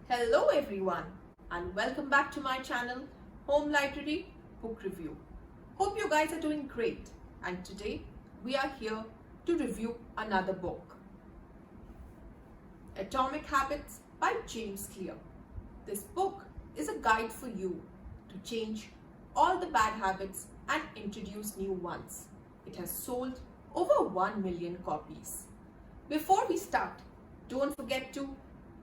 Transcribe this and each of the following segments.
Hello everyone and welcome back to my channel Home Library Book Review. Hope you guys are doing great, and today we are here to review another book, Atomic Habits by James Clear. This book is a guide for you to change all the bad habits and introduce new ones. It has sold over 1 million copies. Before we start, don't forget to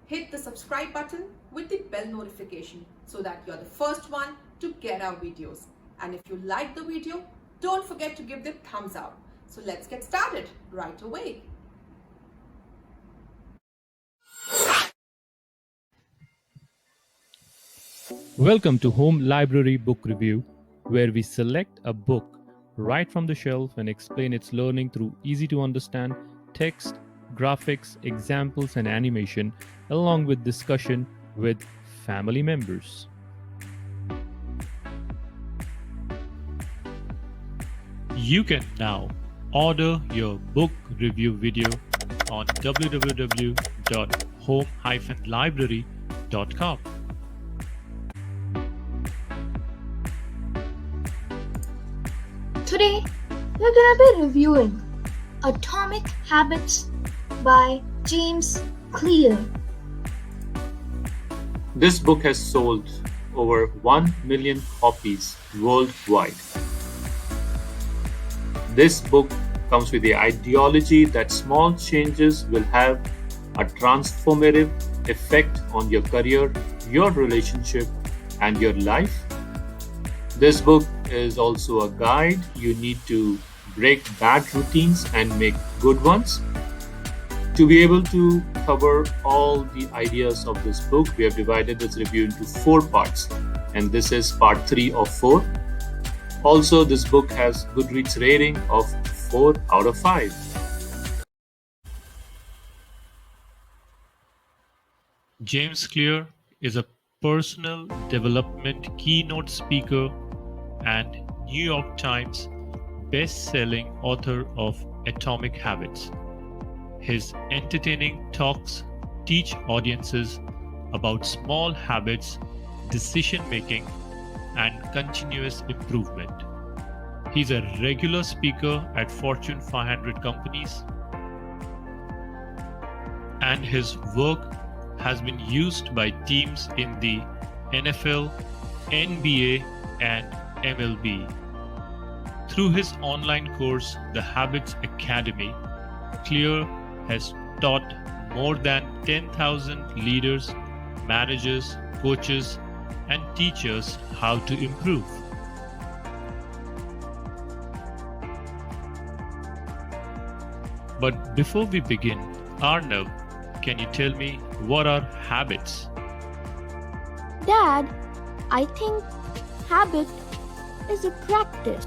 hit the subscribe button with the bell notification so that you're the first one to get our videos. And if you like the video, don't forget to give the thumbs up. So let's get started right away. Welcome to Home Library Book Review, where we select a book right from the shelf and explain its learning through easy to understand text, graphics, examples, and animation, along with discussion with family members. You can now order your book review video on www.home-library.com. Today, we're going to be reviewing Atomic Habits by James Clear. This book has sold over 1 million copies worldwide. This book comes with the ideology that small changes will have a transformative effect on your career, your relationship, and your life. This book is also a guide. You need to break bad routines and make good ones. To be able to cover all the ideas of this book, we have divided this review into 4 parts, and this is part 3 of 4. Also, this book has Goodreads rating of 4 out of 5. James Clear is a personal development keynote speaker and New York Times best-selling author of Atomic Habits. His entertaining talks teach audiences about small habits, decision-making, and continuous improvement. He's a regular speaker at Fortune 500 companies, and his work has been used by teams in the NFL, NBA, and MLB. Through his online course, The Habits Academy, Clear has taught more than 10,000 leaders, managers, coaches, and teachers how to improve. But before we begin, Arnav, can you tell me what are habits? Dad, I think habit is a practice.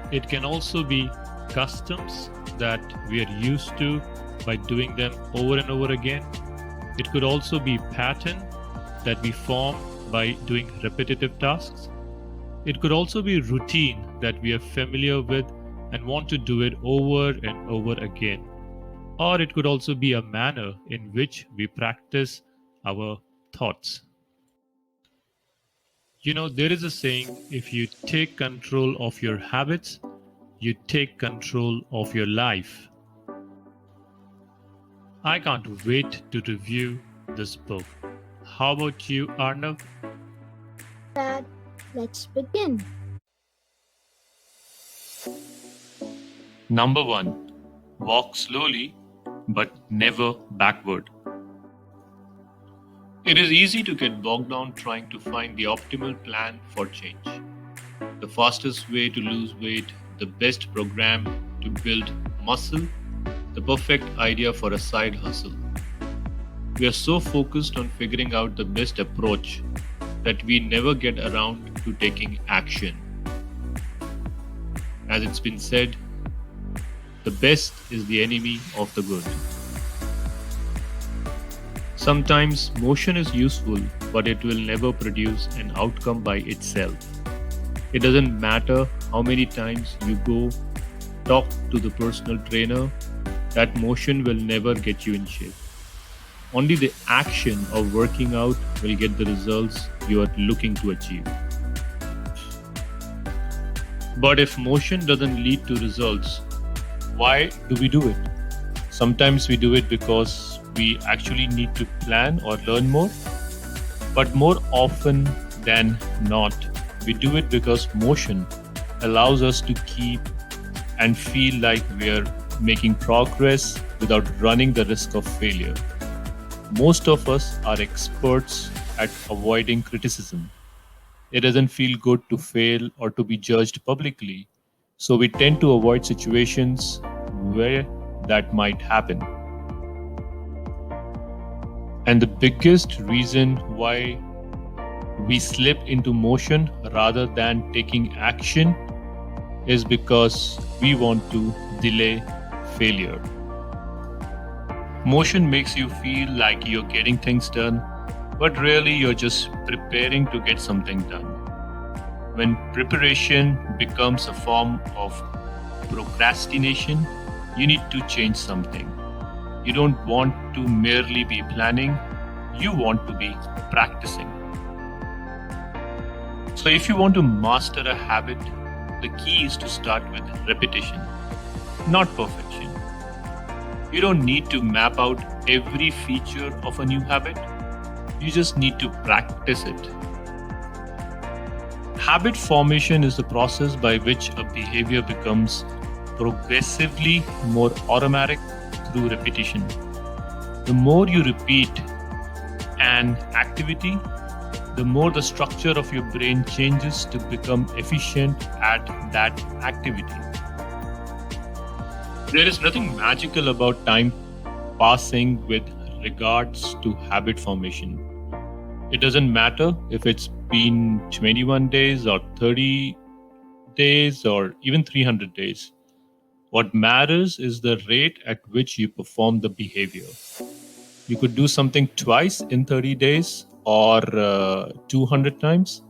It can also be customs that we are used to by doing them over and over again. It could also be pattern that we form by doing repetitive tasks. It could also be routine that we are familiar with and want to do it over and over again. Or it could also be a manner in which we practice our thoughts. You know, there is a saying, if you take control of your habits, you take control of your life. I can't wait to review this book. How about you, Arnav? Dad, let's begin. Number 1. Walk slowly, but never backward. It is easy to get bogged down trying to find the optimal plan for change. The fastest way to lose weight, the best program to build muscle, the perfect idea for a side hustle. We are so focused on figuring out the best approach that we never get around to taking action. As it's been said, the best is the enemy of the good. Sometimes motion is useful, but it will never produce an outcome by itself. It doesn't matter how many times you go talk to the personal trainer, that motion will never get you in shape. Only the action of working out will get the results you are looking to achieve. But if motion doesn't lead to results, why do we do it? Sometimes we do it because we actually need to plan or learn more. But more often than not, we do it because motion allows us to keep and feel like we're making progress without running the risk of failure. Most of us are experts at avoiding criticism. It doesn't feel good to fail or to be judged publicly, so we tend to avoid situations where that might happen. And the biggest reason why we slip into motion rather than taking action is because we want to delay failure. Motion makes you feel like you're getting things done, but really you're just preparing to get something done. When preparation becomes a form of procrastination, you need to change something. You don't want to merely be planning, you want to be practicing. So if you want to master a habit, the key is to start with repetition, not perfection. You don't need to map out every feature of a new habit. You just need to practice it. Habit formation is the process by which a behavior becomes progressively more automatic through repetition. The more you repeat an activity, the more the structure of your brain changes to become efficient at that activity. There is nothing magical about time passing with regards to habit formation. It doesn't matter if it's been 21 days or 30 days or even 300 days. What matters is the rate at which you perform the behavior. You could do something twice in 30 days or 200 times.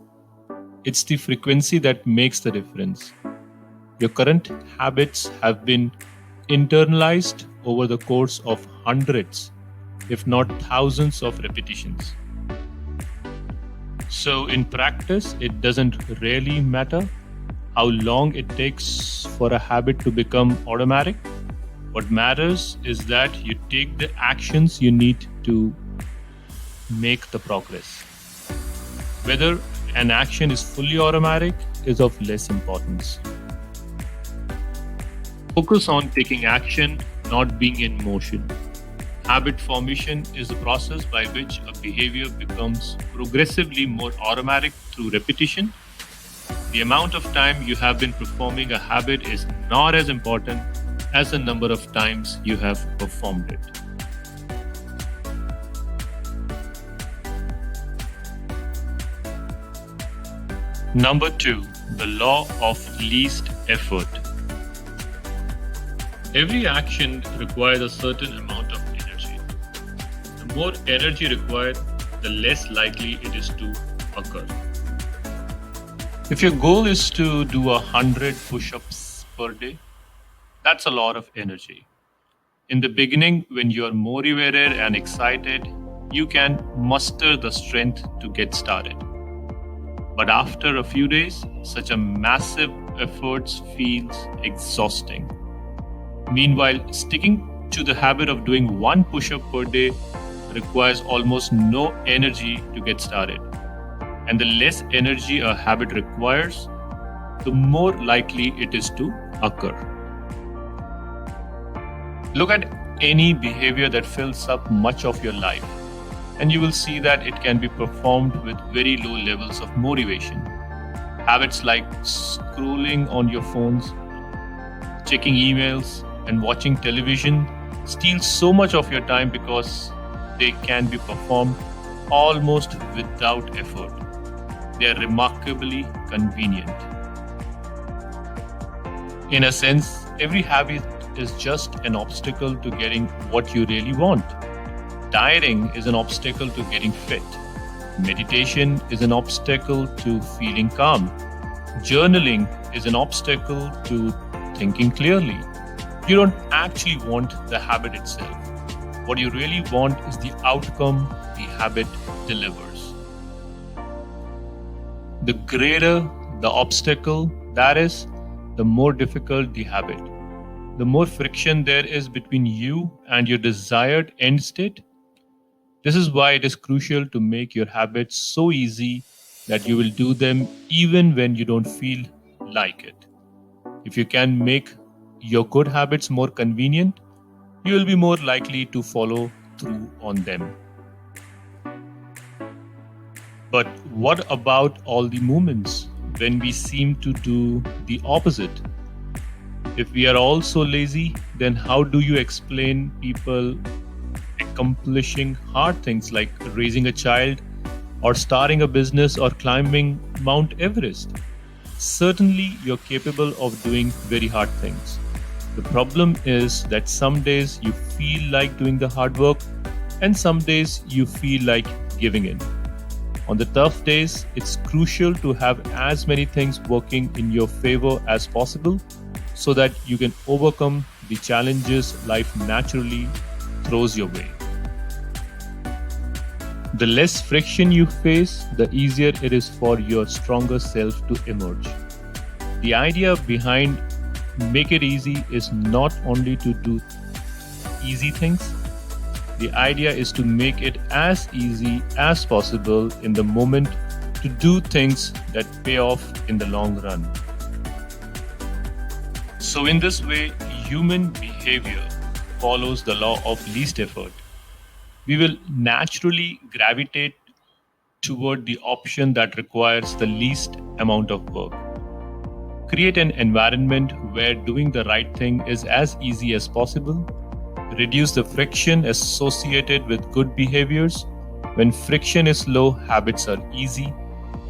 It's the frequency that makes the difference. Your current habits have been internalized over the course of hundreds, if not thousands of repetitions. So in practice, it doesn't really matter how long it takes for a habit to become automatic. What matters is that you take the actions you need to make the progress. Whether an action is fully automatic is of less importance. Focus on taking action, not being in motion. Habit formation is the process by which a behavior becomes progressively more automatic through repetition. The amount of time you have been performing a habit is not as important as the number of times you have performed it. Number 2, the law of least effort. Every action requires a certain amount of energy. The more energy required, the less likely it is to occur. If your goal is to do 100 push-ups per day, that's a lot of energy. In the beginning, when you are motivated and excited, you can muster the strength to get started. But after a few days, such a massive effort feels exhausting. Meanwhile, sticking to the habit of doing 1 push-up per day requires almost no energy to get started. And the less energy a habit requires, the more likely it is to occur. Look at any behavior that fills up much of your life, and you will see that it can be performed with very low levels of motivation. Habits like scrolling on your phones, checking emails, and watching television steal so much of your time because they can be performed almost without effort. They are remarkably convenient. In a sense, every habit is just an obstacle to getting what you really want. Dieting is an obstacle to getting fit. Meditation is an obstacle to feeling calm. Journaling is an obstacle to thinking clearly. You don't actually want the habit itself. What you really want is the outcome the habit delivers. The greater the obstacle that is, the more difficult the habit. The more friction there is between you and your desired end state. This is why it is crucial to make your habits so easy that you will do them even when you don't feel like it. If you can make your good habits more convenient, you will be more likely to follow through on them. But what about all the moments when we seem to do the opposite? If we are all so lazy, then how do you explain people accomplishing hard things like raising a child or starting a business or climbing Mount Everest? Certainly, you're capable of doing very hard things. The problem is that some days you feel like doing the hard work and some days you feel like giving in. On the tough days, it's crucial to have as many things working in your favor as possible so that you can overcome the challenges life naturally throws your way. The less friction you face, the easier it is for your stronger self to emerge. The idea behind Make It Easy is not only to do easy things. The idea is to make it as easy as possible in the moment to do things that pay off in the long run. So in this way, human behavior follows the law of least effort. We will naturally gravitate toward the option that requires the least amount of work. Create an environment where doing the right thing is as easy as possible. Reduce the friction associated with good behaviors. When friction is low, habits are easy.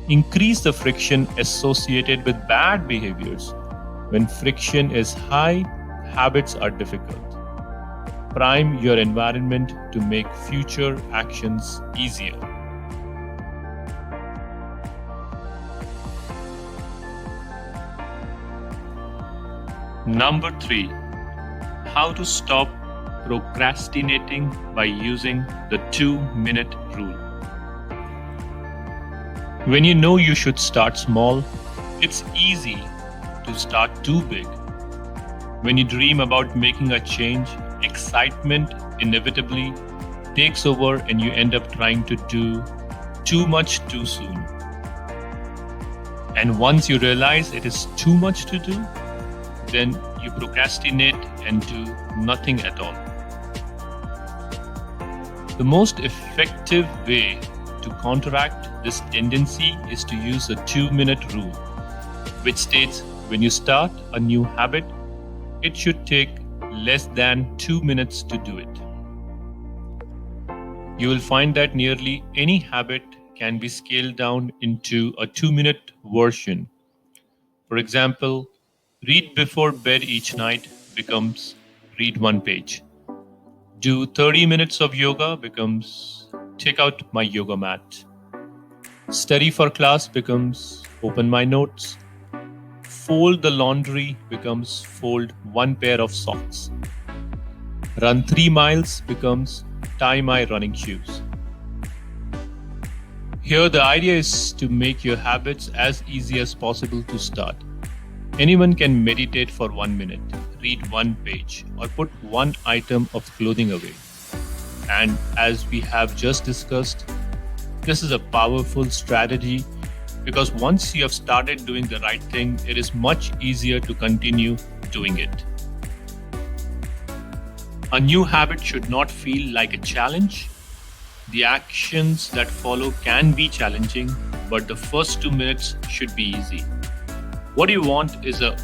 Increase the friction associated with bad behaviors. When friction is high, habits are difficult. Prime your environment to make future actions easier. Number 3. How to stop procrastinating by using the 2-minute rule. When you know you should start small, it's easy to start too big. When you dream about making a change, excitement inevitably takes over and you end up trying to do too much too soon. And once you realize it is too much to do, then you procrastinate and do nothing at all. The most effective way to counteract this tendency is to use the 2-minute rule, which states when you start a new habit, it should take less than 2 minutes to do it. You will find that nearly any habit can be scaled down into a 2-minute version. For example, read before bed each night becomes read 1 page. Do 30 minutes of yoga becomes take out my yoga mat. Study for class becomes open my notes. Fold the laundry becomes fold 1 pair of socks. Run 3 miles becomes tie my running shoes. Here the idea is to make your habits as easy as possible to start. Anyone can meditate for 1 minute, read 1 page, or put 1 item of clothing away. And as we have just discussed, this is a powerful strategy because once you have started doing the right thing, it is much easier to continue doing it. A new habit should not feel like a challenge. The actions that follow can be challenging, but the first 2 minutes should be easy. What you want is a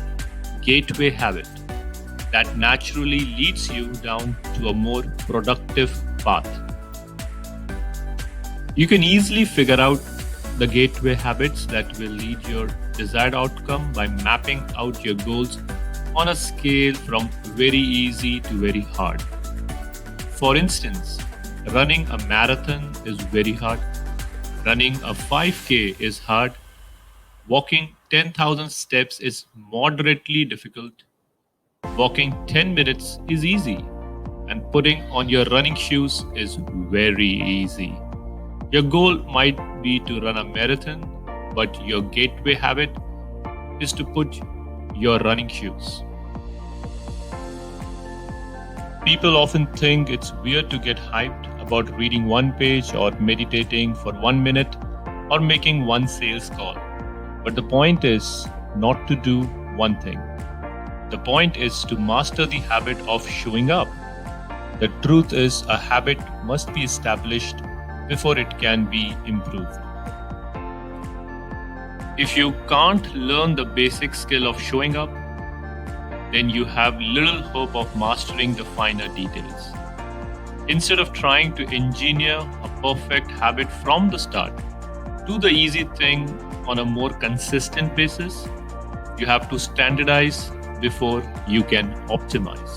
gateway habit that naturally leads you down to a more productive path. You can easily figure out the gateway habits that will lead your desired outcome by mapping out your goals on a scale from very easy to very hard. For instance, running a marathon is very hard. Running a 5K is hard. Walking 10,000 steps is moderately difficult. Walking 10 minutes is easy, and putting on your running shoes is very easy. Your goal might be to run a marathon, but your gateway habit is to put your running shoes. People often think it's weird to get hyped about reading one page or meditating for 1 minute or making one sales call. But the point is not to do one thing. The point is to master the habit of showing up. The truth is, a habit must be established before it can be improved. If you can't learn the basic skill of showing up, then you have little hope of mastering the finer details. Instead of trying to engineer a perfect habit from the start, do the easy thing on a more consistent basis. You have to standardize before you can optimize.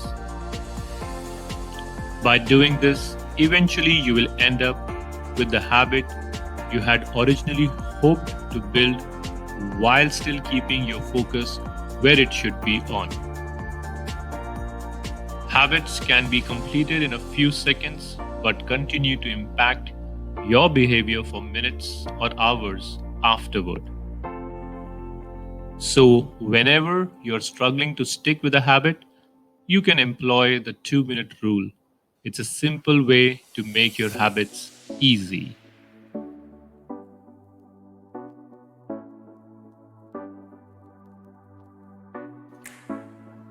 By doing this, eventually you will end up with the habit you had originally hoped to build while still keeping your focus where it should be on. Habits can be completed in a few seconds but continue to impact your behavior for minutes or hours afterward. So, whenever you're struggling to stick with a habit, you can employ the 2-minute rule. It's a simple way to make your habits easy.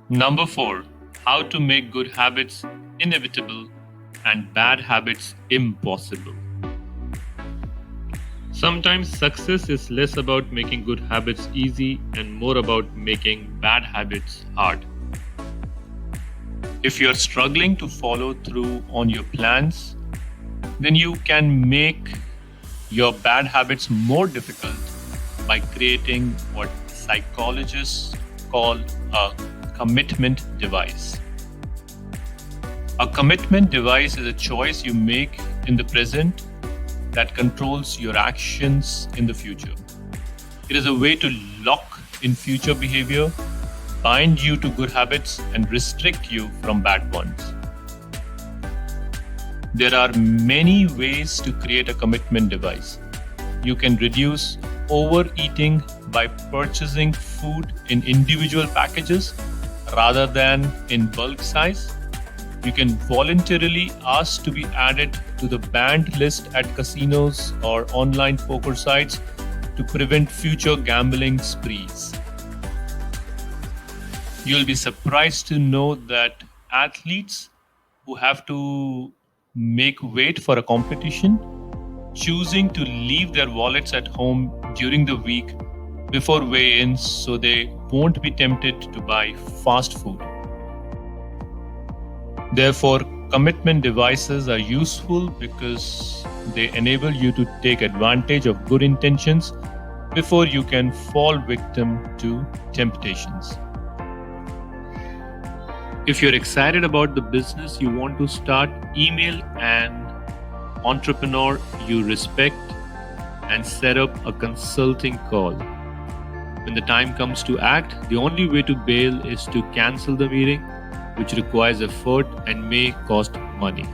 Number 4. How to make good habits inevitable and bad habits impossible. Sometimes success is less about making good habits easy and more about making bad habits hard. If you're struggling to follow through on your plans, then you can make your bad habits more difficult by creating what psychologists call a commitment device. A commitment device is a choice you make in the present that controls your actions in the future. It is a way to lock in future behavior, bind you to good habits, and restrict you from bad ones. There are many ways to create a commitment device. You can reduce overeating by purchasing food in individual packages rather than in bulk size. You can voluntarily ask to be added to the banned list at casinos or online poker sites to prevent future gambling sprees. You'll be surprised to know that athletes who have to make weight for a competition, choosing to leave their wallets at home during the week before weigh-ins so they won't be tempted to buy fast food. Therefore, commitment devices are useful because they enable you to take advantage of good intentions before you can fall victim to temptations. If you're excited about the business you want to start, email an entrepreneur you respect and set up a consulting call. When the time comes to act, the only way to bail is to cancel the meeting, which requires effort and may cost money.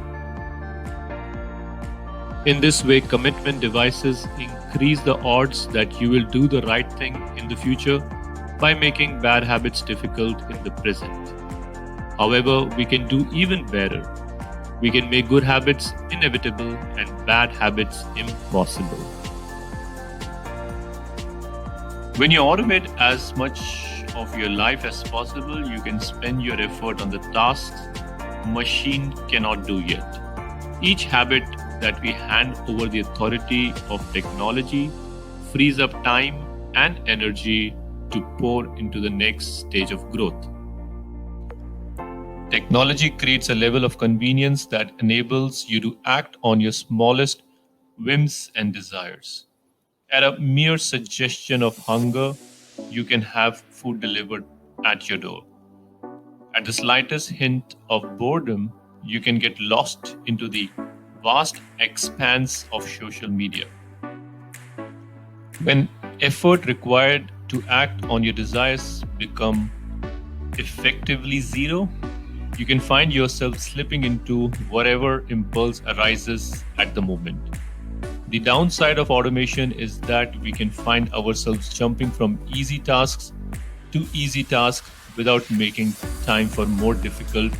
In this way, commitment devices increase the odds that you will do the right thing in the future by making bad habits difficult in the present. However, we can do even better. We can make good habits inevitable and bad habits impossible. When you automate as much of your life as possible, you can spend your effort on the tasks machine cannot do yet. Each habit that we hand over the authority of technology frees up time and energy to pour into the next stage of growth. Technology creates a level of convenience that enables you to act on your smallest whims and desires. At a mere suggestion of hunger, you can have food delivered at your door. At the slightest hint of boredom, you can get lost into the vast expanse of social media. When effort required to act on your desires become effectively zero, you can find yourself slipping into whatever impulse arises at the moment. The downside of automation is that we can find ourselves jumping from easy tasks to easy tasks without making time for more difficult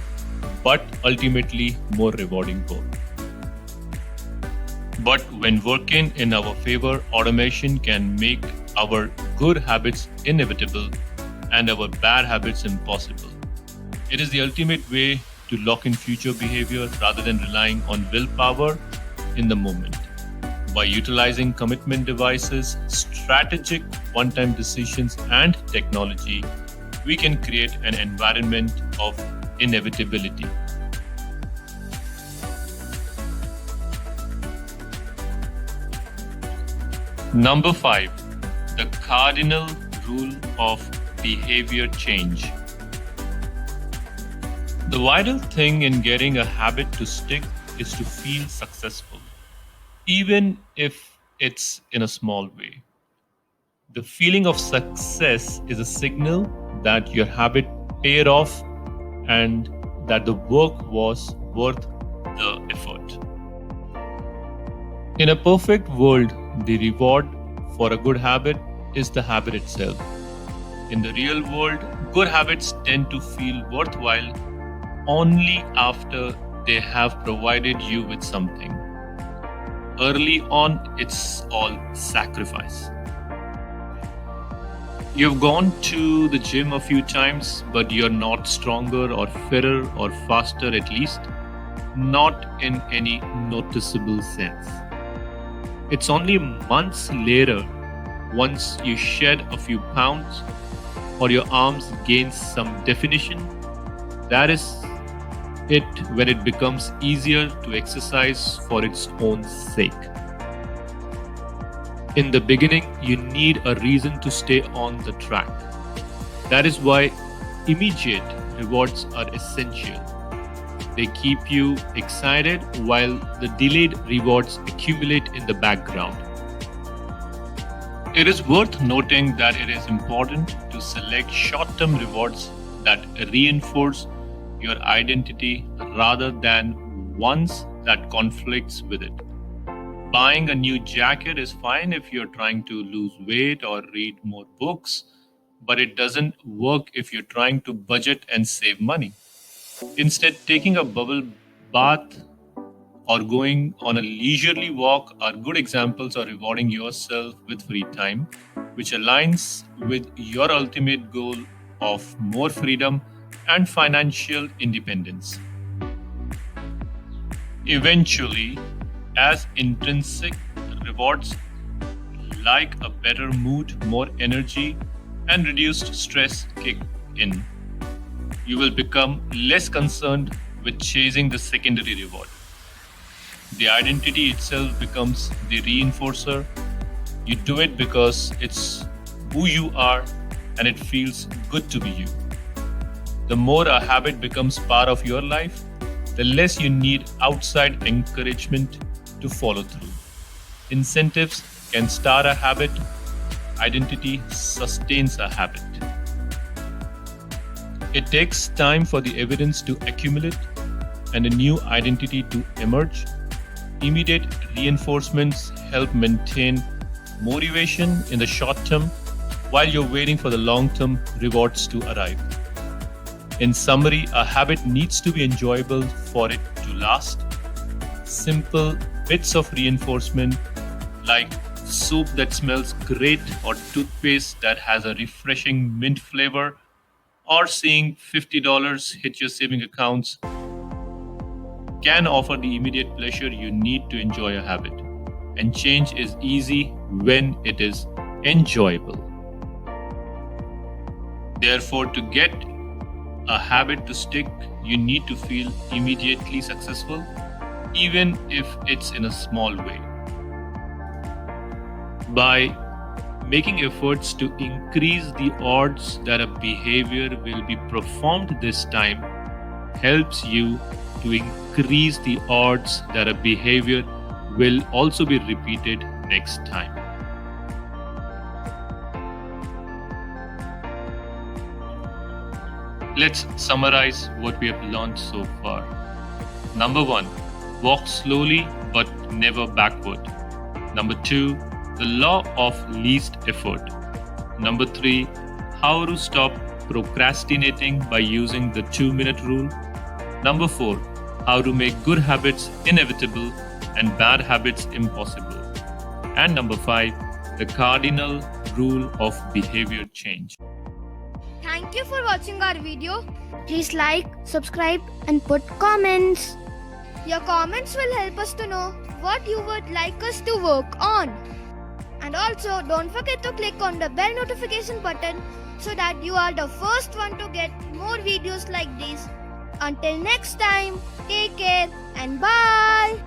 but ultimately more rewarding goal. But when working in our favor, automation can make our good habits inevitable and our bad habits impossible. It is the ultimate way to lock in future behavior rather than relying on willpower in the moment. By utilizing commitment devices, strategic one-time decisions, and technology, we can create an environment of inevitability. Number 5, the cardinal rule of behavior change. The vital thing in getting a habit to stick is to feel successful, even if it's in a small way. The feeling of success is a signal that your habit paid off and that the work was worth the effort. In a perfect world, the reward for a good habit is the habit itself. In the real world, good habits tend to feel worthwhile only after they have provided you with something. Early on, it's all sacrifice. You've gone to the gym a few times, but you're not stronger or fitter or faster, at least not in any noticeable sense. It's only months later, once you shed a few pounds or your arms gain some definition, that is it when it becomes easier to exercise for its own sake. In the beginning, you need a reason to stay on the track. That is why immediate rewards are essential. They keep you excited while the delayed rewards accumulate in the background. It is worth noting that it is important to select short-term rewards that reinforce your identity rather than ones that conflicts with it. Buying a new jacket is fine if you're trying to lose weight or read more books, but it doesn't work if you're trying to budget and save money. Instead, taking a bubble bath or going on a leisurely walk are good examples of rewarding yourself with free time, which aligns with your ultimate goal of more freedom and financial independence. Eventually, as intrinsic rewards like a better mood, more energy, and reduced stress kick in, you will become less concerned with chasing the secondary reward. The identity itself becomes the reinforcer. You do it because it's who you are and it feels good to be you. The more a habit becomes part of your life, the less you need outside encouragement to follow through. Incentives can start a habit, identity sustains a habit. It takes time for the evidence to accumulate and a new identity to emerge. Immediate reinforcements help maintain motivation in the short term while you're waiting for the long-term rewards to arrive. In summary, a habit needs to be enjoyable for it to last. Simple bits of reinforcement like soup that smells great or toothpaste that has a refreshing mint flavor or seeing $50 hit your saving accounts can offer the immediate pleasure you need to enjoy a habit. And change is easy when it is enjoyable. Therefore, to get a habit to stick, you need to feel immediately successful, even if it's in a small way. By making efforts to increase the odds that a behavior will be performed this time helps you to increase the odds that a behavior will also be repeated next time. Let's summarize what we have learned so far. Number 1, walk slowly but never backward. Number 2, the law of least effort. Number 3, how to stop procrastinating by using the 2-minute rule. Number 4, how to make good habits inevitable and bad habits impossible. And number 5, the cardinal rule of behavior change. Thank you for watching our video. Please like, subscribe and put comments. Your comments will help us to know what you would like us to work on. And also don't forget to click on the bell notification button so that you are the first one to get more videos like this. Until next time, take care and bye.